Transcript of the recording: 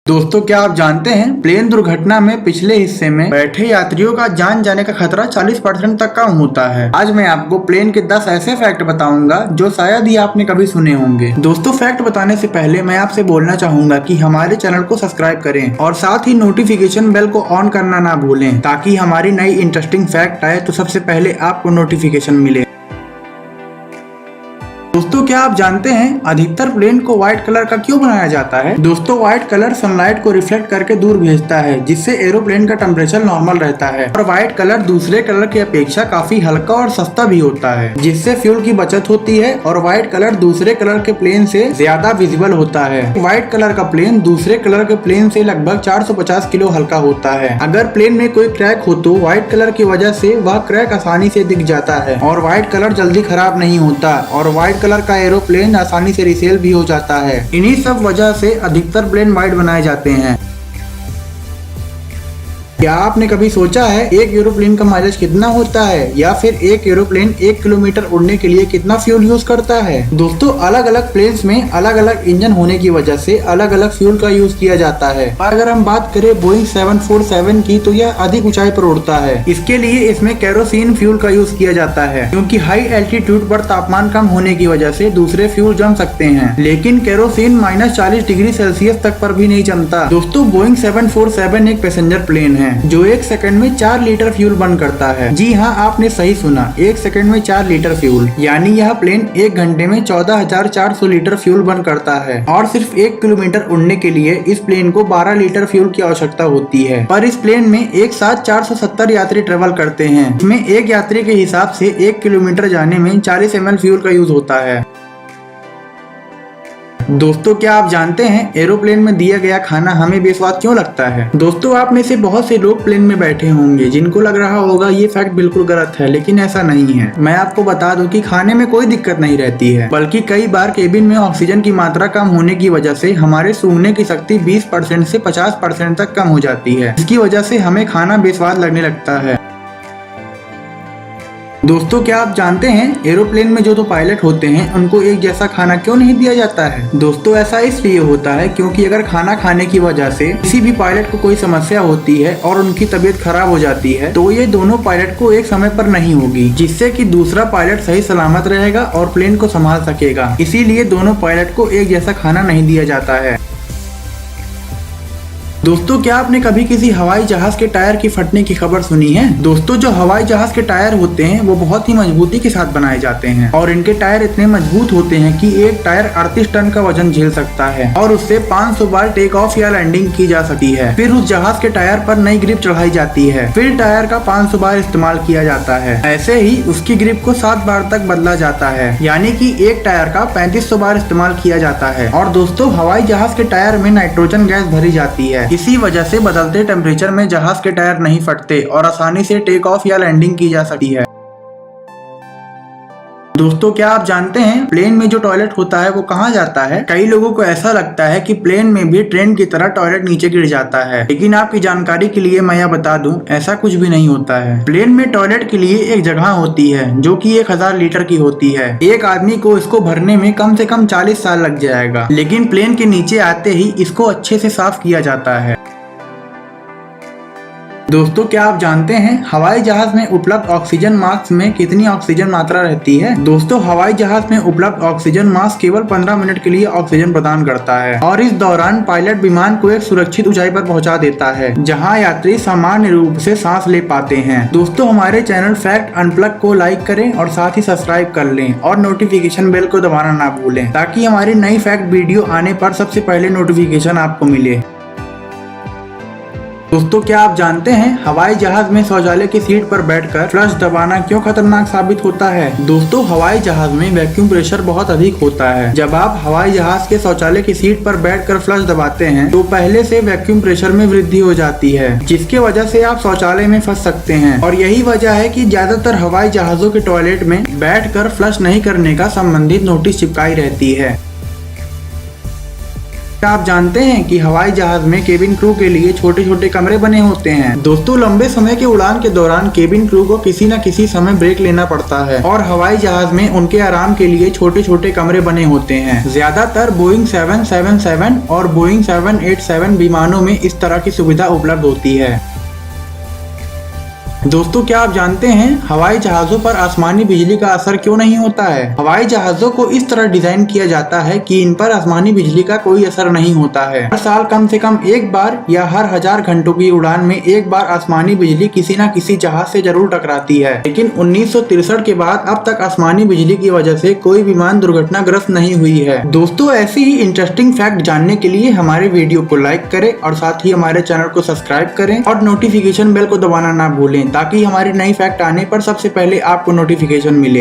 दोस्तों, क्या आप जानते हैं प्लेन दुर्घटना में पिछले हिस्से में बैठे यात्रियों का जान जाने का खतरा 40% तक कम होता है। आज मैं आपको प्लेन के 10 ऐसे फैक्ट बताऊंगा जो शायद ही आपने कभी सुने होंगे। दोस्तों, फैक्ट बताने से पहले मैं आपसे बोलना चाहूंगा कि हमारे चैनल को सब्सक्राइब करें और साथ ही नोटिफिकेशन बेल को ऑन करना ना भूलें, ताकि हमारी नई इंटरेस्टिंग फैक्ट आए तो सबसे पहले आपको नोटिफिकेशन मिले। दोस्तों, क्या आप जानते हैं अधिकतर प्लेन को व्हाइट कलर का क्यों बनाया जाता है? दोस्तों, व्हाइट कलर सनलाइट को रिफ्लेक्ट करके दूर भेजता है, जिससे एरोप्लेन का टेम्परेचर नॉर्मल रहता है और व्हाइट कलर दूसरे कलर की अपेक्षा काफी हल्का और सस्ता भी होता है, जिससे फ्यूल की बचत होती है और व्हाइट कलर दूसरे कलर के प्लेन से ज्यादा विजिबल होता है। व्हाइट कलर का प्लेन दूसरे कलर के प्लेन से लगभग 450 किलो हल्का होता है। अगर प्लेन में कोई क्रैक हो तो व्हाइट कलर की वजह से वह क्रैक आसानी से दिख जाता है और व्हाइट कलर जल्दी खराब नहीं होता और व्हाइट कलर का एरोप्लेन आसानी से रिसेल भी हो जाता है। इन्हीं सब वजह से अधिकतर प्लेन व्हाइट बनाए जाते हैं। क्या आपने कभी सोचा है एक एरोप्लेन का माइलेज कितना होता है, या फिर एक एरोप्लेन 1 किलोमीटर उड़ने के लिए कितना फ्यूल यूज करता है? दोस्तों, अलग अलग प्लेन्स में अलग अलग इंजन होने की वजह से अलग अलग फ्यूल का यूज किया जाता है। अगर हम बात करें बोइंग 747 की, तो यह अधिक ऊंचाई पर उड़ता है। इसके लिए इसमें केरोसिन फ्यूल का यूज किया जाता है, क्योंकि हाई एल्टीट्यूड पर तापमान कम होने की वजह से दूसरे फ्यूल जम सकते हैं, लेकिन केरोसिन -40 डिग्री सेल्सियस तक पर भी नहीं जमता। दोस्तों, बोइंग 747 एक पैसेंजर प्लेन है जो 1 सेकंड में 4 लीटर फ्यूल बर्न करता है। जी हाँ, आपने सही सुना, 1 सेकंड में 4 लीटर फ्यूल, यानी यह प्लेन 1 घंटे में 14,400 लीटर फ्यूल बर्न करता है। और सिर्फ 1 किलोमीटर उड़ने के लिए इस प्लेन को 12 लीटर फ्यूल की आवश्यकता होती है। पर इस प्लेन में एक साथ 470 यात्री ट्रेवल करते हैं, इसमें एक यात्री के हिसाब से 1 किलोमीटर जाने में 40 ml फ्यूल का यूज होता है। दोस्तों, क्या आप जानते हैं एरोप्लेन में दिया गया खाना हमें बेस्वाद क्यों लगता है? दोस्तों, आप में से बहुत से लोग प्लेन में बैठे होंगे जिनको लग रहा होगा ये फैक्ट बिल्कुल गलत है, लेकिन ऐसा नहीं है। मैं आपको बता दूं कि खाने में कोई दिक्कत नहीं रहती है, बल्कि कई बार केबिन में ऑक्सीजन की मात्रा कम होने की वजह से हमारे सूंघने की शक्ति 20% से 50% तक कम हो जाती है। इसकी वजह से हमें खाना बेस्वाद लगने लगता है। दोस्तों, क्या आप जानते हैं एरोप्लेन में जो दो पायलट होते हैं उनको एक जैसा खाना क्यों नहीं दिया जाता है? दोस्तों, ऐसा इसलिए होता है क्योंकि अगर खाना खाने की वजह से किसी भी पायलट को कोई समस्या होती है और उनकी तबीयत खराब हो जाती है, तो ये दोनों पायलट को एक समय पर नहीं होगी, जिससे कि दूसरा पायलट सही सलामत रहेगा और प्लेन को संभाल सकेगा। इसीलिए दोनों पायलट को एक जैसा खाना नहीं दिया जाता है। दोस्तों, क्या आपने कभी किसी हवाई जहाज के टायर की फटने की खबर सुनी है? दोस्तों, जो हवाई जहाज के टायर होते हैं वो बहुत ही मजबूती के साथ बनाए जाते हैं और इनके टायर इतने मजबूत होते हैं कि एक टायर 38 टन का वजन झेल सकता है और उससे 500 बार टेक ऑफ या लैंडिंग की जा सकती है। फिर उस जहाज के टायर पर नई ग्रिप चढ़ाई जाती है, फिर टायर का 500 बार इस्तेमाल किया जाता है। ऐसे ही उसकी ग्रिप को 7 बार तक बदला जाता है, यानी कि एक टायर का 3500 बार इस्तेमाल किया जाता है। और दोस्तों, हवाई जहाज के टायर में नाइट्रोजन गैस भरी जाती है। इसी वजह से बदलते टेम्परेचर में जहाज के टायर नहीं फटते और आसानी से टेक ऑफ या लैंडिंग की जा सकती है। दोस्तों, क्या आप जानते हैं प्लेन में जो टॉयलेट होता है वो कहाँ जाता है? कई लोगों को ऐसा लगता है कि प्लेन में भी ट्रेन की तरह टॉयलेट नीचे गिर जाता है, लेकिन आपकी जानकारी के लिए मैं यह बता दूं, ऐसा कुछ भी नहीं होता है। प्लेन में टॉयलेट के लिए एक जगह होती है जो कि 1000 लीटर की होती है। एक आदमी को इसको भरने में कम से कम 40 साल लग जाएगा, लेकिन प्लेन के नीचे आते ही इसको अच्छे से साफ किया जाता है। दोस्तों, क्या आप जानते हैं हवाई जहाज में उपलब्ध ऑक्सीजन मास्क में कितनी ऑक्सीजन मात्रा रहती है? दोस्तों, हवाई जहाज में उपलब्ध ऑक्सीजन मास्क केवल 15 मिनट के लिए ऑक्सीजन प्रदान करता है और इस दौरान पायलट विमान को एक सुरक्षित ऊंचाई पर पहुंचा देता है, जहां यात्री सामान्य रूप से सांस ले पाते हैं। दोस्तों, हमारे चैनल फैक्ट अनप्लग को लाइक करें और साथ ही सब्सक्राइब कर लें और नोटिफिकेशन बेल को दबाना ना भूलें, ताकि हमारी नई फैक्ट वीडियो आने पर सबसे पहले नोटिफिकेशन आपको मिले। दोस्तों, क्या आप जानते हैं हवाई जहाज में शौचालय की सीट पर बैठकर फ्लश दबाना क्यों खतरनाक साबित होता है? दोस्तों, हवाई जहाज में वैक्यूम प्रेशर बहुत अधिक होता है। जब आप हवाई जहाज के शौचालय की सीट पर बैठकर फ्लश दबाते हैं तो पहले से वैक्यूम प्रेशर में वृद्धि हो जाती है, जिसके वजह से आप शौचालय में फंस सकते हैं। और यही वजह है कि ज्यादातर हवाई जहाजों के टॉयलेट में बैठकर फ्लश नहीं करने का संबंधित नोटिस चिपकाई रहती है। क्या आप जानते हैं कि हवाई जहाज में केबिन क्रू के लिए छोटे छोटे कमरे बने होते हैं। दोस्तों, लंबे समय की उड़ान के दौरान केबिन क्रू को किसी न किसी समय ब्रेक लेना पड़ता है और हवाई जहाज में उनके आराम के लिए छोटे छोटे कमरे बने होते हैं। ज्यादातर बोइंग 777 और बोइंग 787 विमानों में इस तरह की सुविधा उपलब्ध होती है। दोस्तों, क्या आप जानते हैं हवाई जहाजों पर आसमानी बिजली का असर क्यों नहीं होता है। हवाई जहाजों को इस तरह डिजाइन किया जाता है कि इन पर आसमानी बिजली का कोई असर नहीं होता है। हर साल कम से कम एक बार या हर 1000 घंटों की उड़ान में एक बार आसमानी बिजली किसी न किसी जहाज से जरूर टकराती है, लेकिन 1963 के बाद अब तक आसमानी बिजली की वजह से कोई विमान दुर्घटनाग्रस्त नहीं हुई है। दोस्तों, ऐसी ही इंटरेस्टिंग फैक्ट जानने के लिए हमारे वीडियो को लाइक करें और साथ ही हमारे चैनल को सब्सक्राइब करें और नोटिफिकेशन बेल को दबाना ना भूलें, ताकि हमारी नई फैक्ट आने पर सबसे पहले आपको नोटिफिकेशन मिले।